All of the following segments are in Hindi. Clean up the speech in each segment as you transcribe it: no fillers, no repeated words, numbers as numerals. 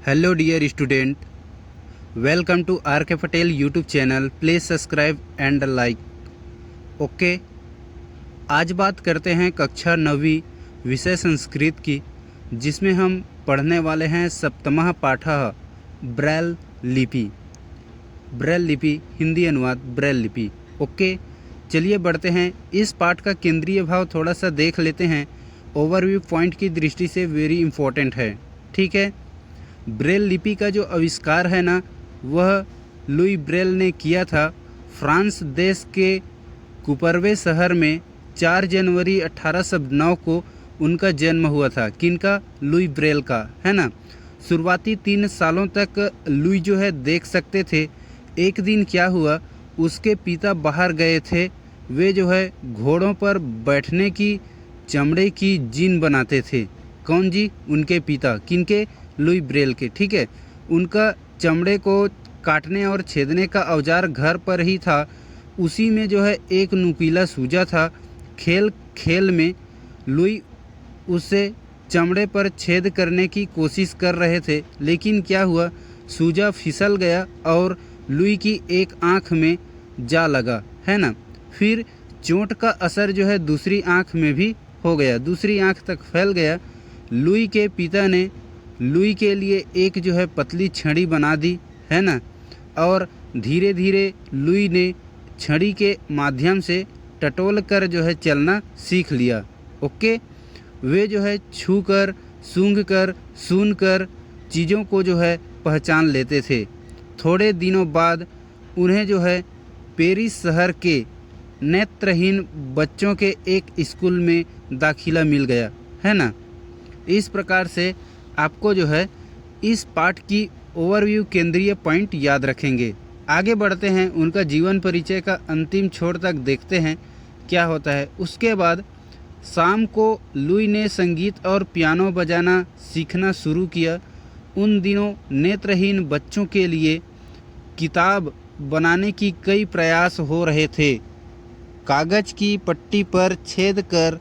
Hello dear student, welcome to RK Patel YouTube channel. Please subscribe and like. Okay, आज बात करते हैं कक्षा 9वीं विषय संस्कृत की, जिसमें हम पढ़ने वाले हैं सप्तमः पाठः ब्रेल लिपि। ब्रेल लिपि हिंदी अनुवाद ब्रेल लिपि। ओके, चलिए बढ़ते हैं। इस पाठ का केंद्रीय भाव थोड़ा सा देख लेते हैं। ओवरव्यू पॉइंट की दृष्टि से वेरी इम्पोर्टेंट है। ठीक है, ब्रेल लिपि का जो आविष्कार है ना, वह लुई ब्रेल ने किया था। फ्रांस देश के कुपरवे शहर में 4 जनवरी 1809 को उनका जन्म हुआ था। किनका? लुई ब्रेल का, है ना। शुरुआती 3 सालों तक लुई जो है देख सकते थे। एक दिन क्या हुआ, उसके पिता बाहर गए थे। वे जो है घोड़ों पर बैठने की चमड़े की जीन बनाते थे। कौन जी? उनके पिता। किनके? लुई ब्रेल के। ठीक है, उनका चमड़े को काटने और छेदने का औजार घर पर ही था। उसी में जो है एक नुकीला सूजा था। खेल खेल में लुई उसे चमड़े पर छेद करने की कोशिश कर रहे थे, लेकिन क्या हुआ, सूजा फिसल गया और लुई की एक आंख में जा लगा, है ना। फिर चोट का असर जो है दूसरी आंख में भी हो गया, दूसरी आंख तक फैल गया। लुई के पिता ने लुई के लिए एक जो है पतली छड़ी बना दी, है ना, और धीरे धीरे लुई ने छड़ी के माध्यम से टटोल कर जो है चलना सीख लिया। ओके, वे जो है छू कर, सूंघ कर, सुन कर चीज़ों को जो है पहचान लेते थे। थोड़े दिनों बाद उन्हें जो है पेरिस शहर के नेत्रहीन बच्चों के एक स्कूल में दाखिला मिल गया, है ना। इस प्रकार से आपको जो है इस पाठ की ओवरव्यू केंद्रीय पॉइंट याद रखेंगे। आगे बढ़ते हैं, उनका जीवन परिचय का अंतिम छोर तक देखते हैं क्या होता है। उसके बाद शाम को लुई ने संगीत और पियानो बजाना सीखना शुरू किया। उन दिनों नेत्रहीन बच्चों के लिए किताब बनाने की कई प्रयास हो रहे थे। कागज़ की पट्टी पर छेद कर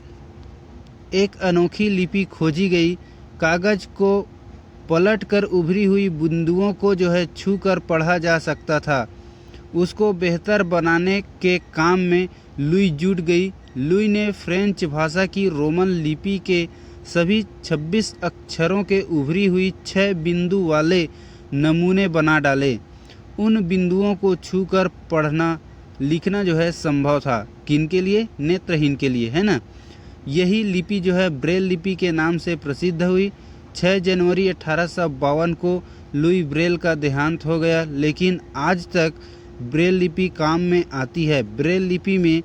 एक अनोखी लिपि खोजी गई। कागज़ को पलट कर उभरी हुई बिंदुओं को जो है छू कर पढ़ा जा सकता था। उसको बेहतर बनाने के काम में लुई जुट गई। लुई ने फ्रेंच भाषा की रोमन लिपि के सभी 26 अक्षरों के उभरी हुई 6 बिंदु वाले नमूने बना डाले। उन बिंदुओं को छू कर पढ़ना लिखना जो है संभव था। किनके लिए? नेत्रहीन के लिए, है ना। यही लिपि जो है ब्रेल लिपि के नाम से प्रसिद्ध हुई। 6 जनवरी 1852 को लुई ब्रेल का देहांत हो गया, लेकिन आज तक ब्रेल लिपि काम में आती है। ब्रेल लिपि में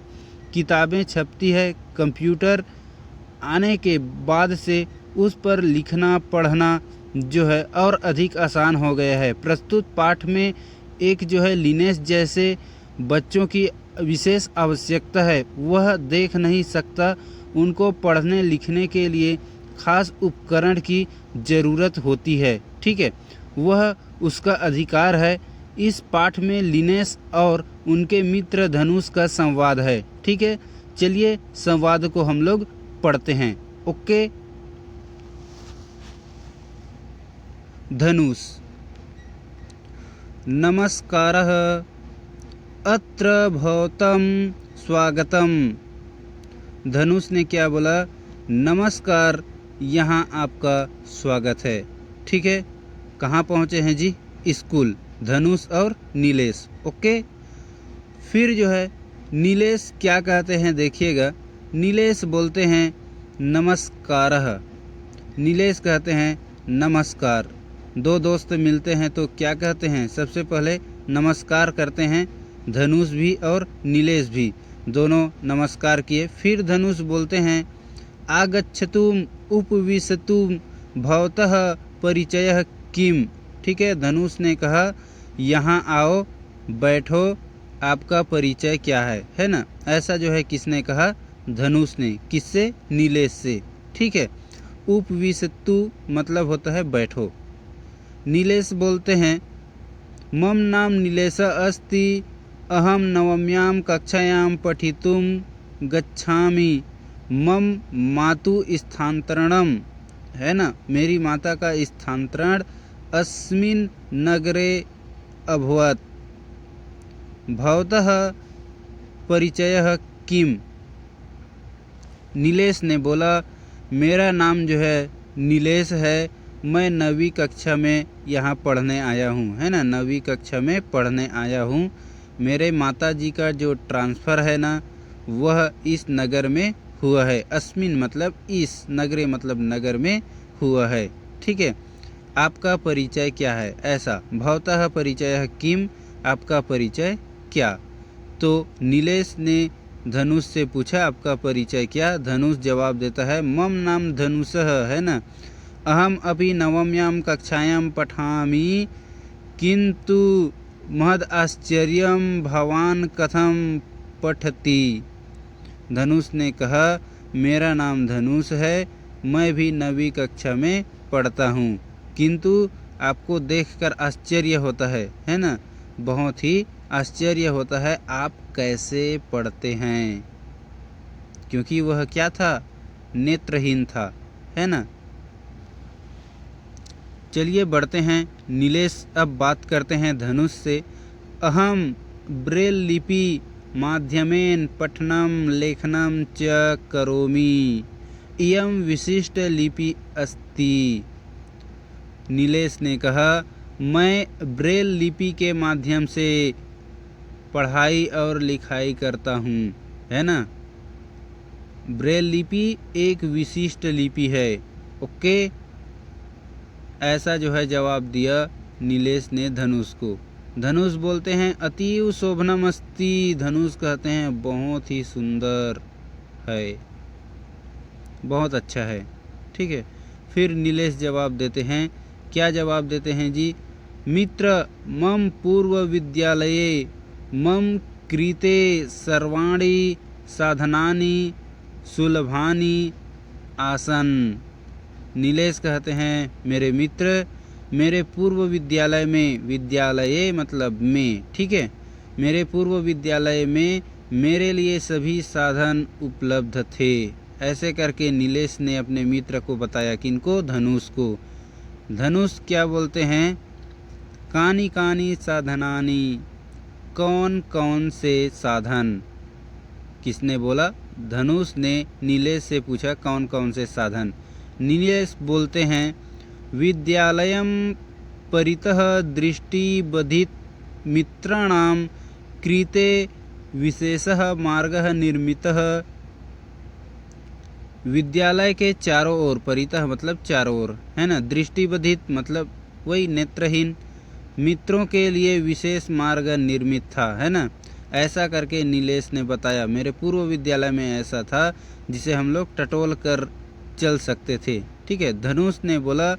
किताबें छपती है। कंप्यूटर आने के बाद से उस पर लिखना पढ़ना जो है और अधिक आसान हो गया है। प्रस्तुत पाठ में एक जो है लिनेस जैसे बच्चों की विशेष आवश्यकता है। वह देख नहीं सकता, उनको पढ़ने लिखने के लिए खास उपकरण की ज़रूरत होती है। ठीक है, वह उसका अधिकार है। इस पाठ में लिनेस और उनके मित्र धनुष का संवाद है। ठीक है, चलिए संवाद को हम लोग पढ़ते हैं। ओके, धनुष। नमस्कारः, अत्र भवतं स्वागतम। धनुष ने क्या बोला? नमस्कार, यहाँ आपका स्वागत है। ठीक है, कहाँ पहुँचे हैं जी? स्कूल। धनुष और नीलेश। ओके, फिर जो है नीलेश क्या कहते हैं देखिएगा। नीलेश बोलते हैं नमस्कारः। नीलेश कहते हैं नमस्कार। दो दोस्त मिलते हैं तो क्या कहते हैं? सबसे पहले नमस्कार करते हैं। धनुष भी और नीलेश भी दोनों नमस्कार किए। फिर धनुष बोलते हैं आगच्छतुम उपविशतुम भवतः परिचयः किम। ठीक है, धनुष ने कहा यहाँ आओ, बैठो, आपका परिचय क्या है ना। ऐसा जो है किसने कहा? धनुष ने। किससे? नीलेश से। ठीक है, उपविशतु मतलब होता है बैठो। नीलेश बोलते हैं मम नाम नीलेश अस्ति, अहम नवम्यां कक्षायां पठितुं गच्छामि, मम मातु स्थानांतरणम, है ना, मेरी माता का स्थानांतरण अस्मिन् नगरे अभवत्। भवतः परिचयः किम? नीलेश ने बोला, मेरा नाम जो है नीलेश है, मैं 9वीं कक्षा में यहाँ पढ़ने आया हूँ, है ना, 9वीं कक्षा में पढ़ने आया हूँ। मेरे माताजी का जो ट्रांसफ़र है ना, वह इस नगर में हुआ है। अस्मिन मतलब इस, नगरे मतलब नगर में हुआ है। ठीक है, आपका परिचय क्या है? ऐसा, भवतः परिचयः किम, आपका परिचय क्या? तो नीलेश ने धनुष से पूछा, आपका परिचय क्या? धनुष जवाब देता है, मम नाम धनुषः, है ना, अहम अभी 9व्यां कक्षायां पठामि, किंतु महद आश्चर्यं भवान कथम पठति। धनुष ने कहा, मेरा नाम धनुष है, मैं भी 9वीं कक्षा में पढ़ता हूँ, किंतु आपको देखकर आश्चर्य होता है ना, बहुत ही आश्चर्य होता है, आप कैसे पढ़ते हैं, क्योंकि वह क्या था, नेत्रहीन था, है ना। चलिए बढ़ते हैं, नीलेश अब बात करते हैं धनुष से। अहम ब्रेल लिपि माध्यमेन पठनम लेखनम च करोमि, इयं विशिष्ट लिपि अस्ति। नीलेश ने कहा, मैं ब्रेल लिपि के माध्यम से पढ़ाई और लिखाई करता हूँ, है ना। ब्रेल लिपि एक विशिष्ट लिपि है। ओके, ऐसा जो है जवाब दिया नीलेश ने धनुष को। धनुष बोलते हैं, अतीव शोभनम अस्ति। धनुष कहते हैं, बहुत ही सुंदर है, बहुत अच्छा है। ठीक है, फिर नीलेश जवाब देते हैं, क्या जवाब देते हैं जी? मित्र मम पूर्व विद्यालये मम कृते सर्वाणि साधनानि सुलभानि आसन। नीलेश कहते हैं, मेरे मित्र, मेरे पूर्व विद्यालय में, विद्यालय मतलब में, ठीक है, मेरे पूर्व विद्यालय में मेरे लिए सभी साधन उपलब्ध थे। ऐसे करके नीलेश ने अपने मित्र को बताया, किनको? धनुष को। धनुष क्या बोलते हैं? कानी कानी साधनानी, कौन कौन से साधन? किसने बोला? धनुष ने नीलेश से पूछा, कौन कौन से साधन? नीलेश बोलते हैं, विद्यालयं परितः दृष्टिबधित मित्राणां कृते विशेषः मार्गः निर्मितः। विद्यालय के चारों ओर, परितः मतलब चारों ओर, है ना, दृष्टिबधित मतलब वही नेत्रहीन, मित्रों के लिए विशेष मार्ग निर्मित था, है ना। ऐसा करके नीलेश ने बताया, मेरे पूर्व विद्यालय में ऐसा था जिसे हम लोग टटोल कर चल सकते थे। ठीक है, धनुष ने बोला,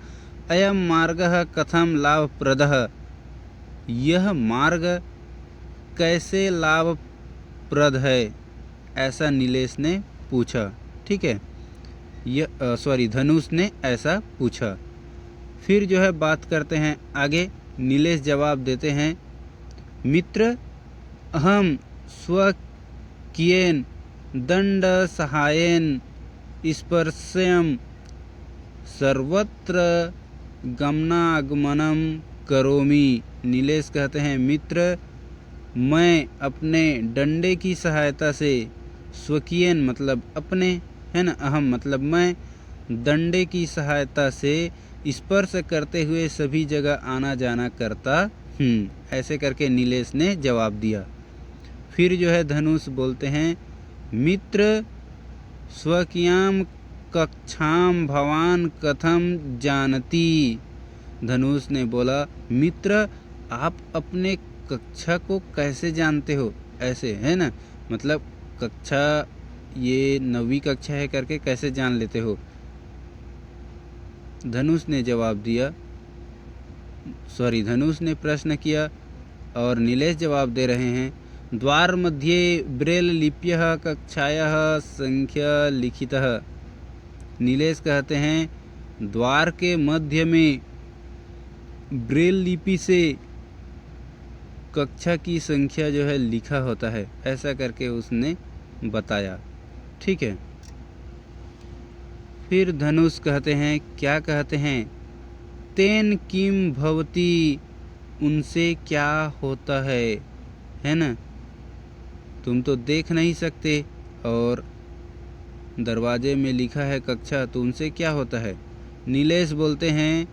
अयम मार्गः कथम लाभप्रदः, यह मार्ग कैसे लाभप्रद है, ऐसा नीलेश ने पूछा। ठीक है, धनुष ने ऐसा पूछा। फिर जो है बात करते हैं आगे। नीलेश जवाब देते हैं, मित्र अहम स्वकीयेन दंड सहायेन स्पर्शयं सर्वत्र गमनागमनम करोमि। नीलेश कहते हैं, मित्र, मैं अपने डंडे की सहायता से, स्वकीयन मतलब अपने, है ना, अहम मतलब मैं, डंडे की सहायता से स्पर्श करते हुए सभी जगह आना जाना करता हूँ। ऐसे करके नीलेश ने जवाब दिया। फिर जो है धनुष बोलते हैं, मित्र स्वकीयां कक्षां भवान कथम जानती। धनुष ने बोला, मित्र, आप अपने कक्षा को कैसे जानते हो? ऐसे, है ना, मतलब कक्षा, ये 9वीं कक्षा है करके कैसे जान लेते हो? धनुष ने जवाब दिया, धनुष ने प्रश्न किया और नीलेश जवाब दे रहे हैं, द्वार मध्ये ब्रेल लिप्यः कक्षायाः संख्या लिखितः। नीलेश कहते हैं, द्वार के मध्य में ब्रेल लिपि से कक्षा की संख्या जो है लिखा होता है, ऐसा करके उसने बताया। ठीक है, फिर धनुष कहते हैं, क्या कहते हैं? तेन किम भवति, उनसे क्या होता है ना। तुम तो देख नहीं सकते और दरवाजे में लिखा है कक्षा, तो उनसे क्या होता है। नीलेश बोलते हैं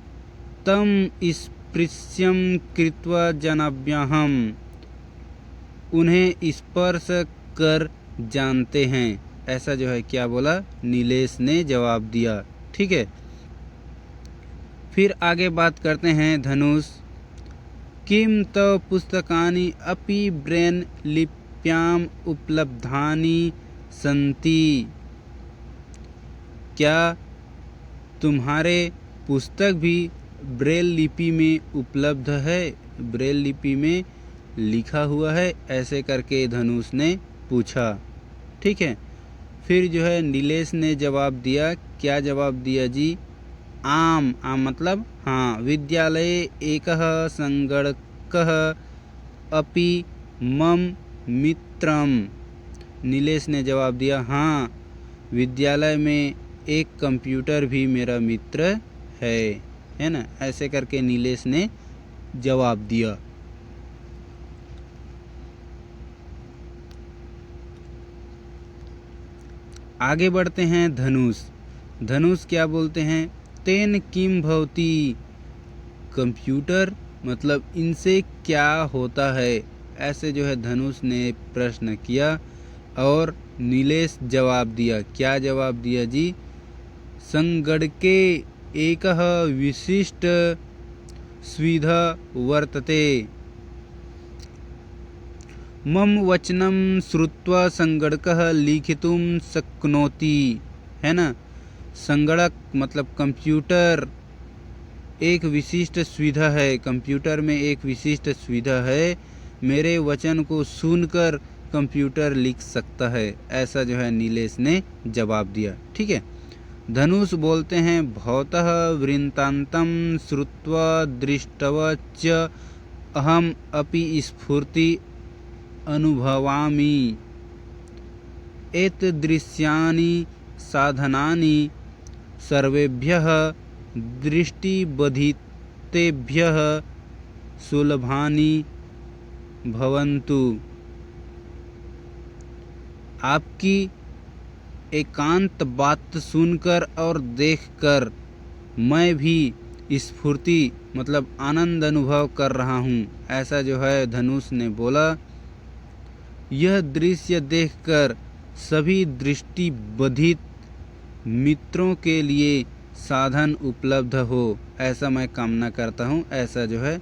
तम स्पृश्यम कृत्वा जनाभ्याहम, उन्हें स्पर्श कर जानते हैं। ऐसा जो है क्या बोला, नीलेश ने जवाब दिया। ठीक है, फिर आगे बात करते हैं धनुष। किम तव पुस्तकानि अपि ब्रेन लिप्याम उपलब्धानि सन्ति, क्या तुम्हारे पुस्तक भी ब्रेल लिपि में उपलब्ध है, ब्रेल लिपि में लिखा हुआ है, ऐसे करके धनुष ने पूछा। ठीक है, फिर जो है नीलेश ने जवाब दिया। क्या जवाब दिया जी, आम, आम मतलब हाँ, विद्यालये एकः संगणकः अपि मम मित्रम। नीलेश ने जवाब दिया हाँ, विद्यालय में एक कंप्यूटर भी मेरा मित्र है ना। ऐसे करके नीलेश ने जवाब दिया। आगे बढ़ते हैं धनुष। धनुष क्या बोलते हैं, तेन किम भवति, कंप्यूटर मतलब इनसे क्या होता है। ऐसे जो है धनुष ने प्रश्न किया और नीलेश जवाब दिया। क्या जवाब दिया जी, संगणके एकः विशिष्ट सुविधा वर्तते, मम वचनं श्रुत्वा संगणकः लिखितुं शक्नोति, है ना। संगणक मतलब कंप्यूटर एक विशिष्ट सुविधा है, कंप्यूटर में एक विशिष्ट सुविधा है, मेरे वचन को सुनकर कंप्यूटर लिख सकता है। ऐसा जो है नीलेश ने जवाब दिया। ठीक है, धनुष बोलते हैं भवतः वृत्तान्तं श्रुत्वा दृष्ट्वा च अहम अपि स्फूर्ति अनुभवामि, एतदृशानि साधनानि सर्वेभ्यः दृष्टिबधितेभ्यः सुलभानि भवन्तु। आपकी एकांत बात सुनकर और देखकर मैं भी स्फूर्ति मतलब आनंद अनुभव कर रहा हूँ। ऐसा जो है धनुष ने बोला। यह दृश्य देखकर सभी दृष्टिबधित मित्रों के लिए साधन उपलब्ध हो, ऐसा मैं कामना करता हूँ। ऐसा जो है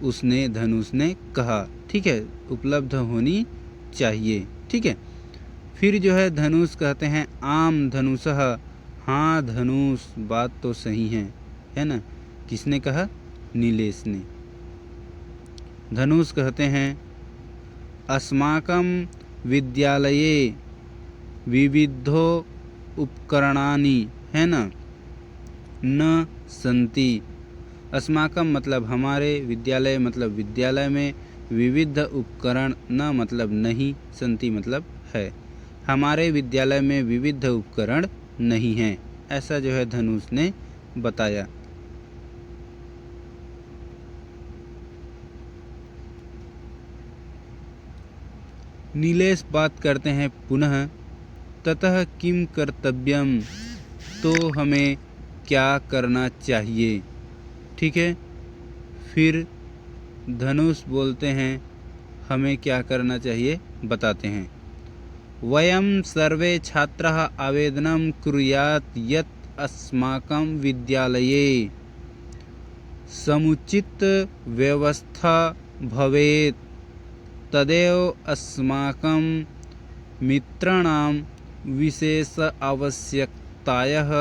उसने धनुष ने कहा। ठीक है, उपलब्ध होनी चाहिए। ठीक है, फिर जो है धनुष कहते हैं आम धनुषः, हाँ धनुष बात तो सही है ना। किसने कहा, नीलेश ने। धनुष कहते हैं अस्माकं विद्यालये विविधो उपकरणानि, है ना, न सन्ति। अस्माकं मतलब हमारे, विद्यालय मतलब विद्यालय में, विविध उपकरण न मतलब नहीं, सन्ति मतलब है, हमारे विद्यालय में विविध उपकरण नहीं हैं। ऐसा जो है धनुष ने बताया। नीलेश बात करते हैं पुनः, ततः किम कर्तव्यम, तो हमें क्या करना चाहिए। ठीक है, फिर धनुष बोलते हैं हमें क्या करना चाहिए, बताते हैं। वयं सर्वे छात्राः आवेदनं कुर्यात् यत् अस्माकं विद्यालये समुचित व्यवस्था भवेत्, तदेव अस्माकं मित्राणां विशेष आवश्यकतायाः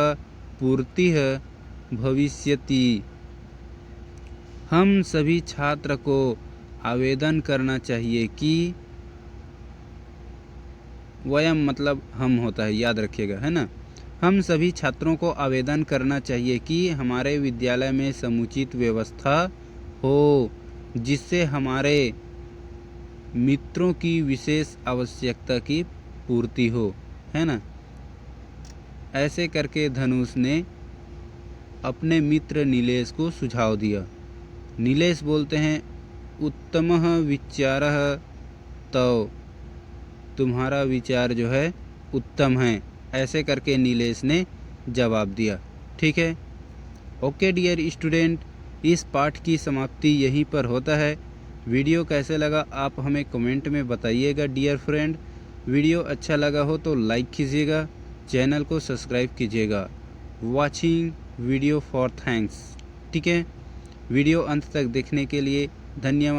पूर्तिः भविष्यति। हम सभी छात्र को आवेदन करना चाहिए कि, वयम मतलब हम होता है, याद रखिएगा, है ना। हम सभी छात्रों को आवेदन करना चाहिए कि हमारे विद्यालय में समुचित व्यवस्था हो, जिससे हमारे मित्रों की विशेष आवश्यकता की पूर्ति हो, है ना। ऐसे करके धनुष ने अपने मित्र नीलेश को सुझाव दिया। नीलेश बोलते हैं, उत्तमः विचारः, तो तुम्हारा विचार जो है उत्तम है, ऐसे करके नीलेश ने जवाब दिया। ठीक है। ओके डियर स्टूडेंट, इस पाठ की समाप्ति यहीं पर होता है। वीडियो कैसे लगा आप हमें कमेंट में बताइएगा डियर फ्रेंड। वीडियो अच्छा लगा हो तो लाइक कीजिएगा, चैनल को सब्सक्राइब कीजिएगा। Watching video for thanks. ठीक है। वीडियो अंत तक देखने के लिए धन्यवाद।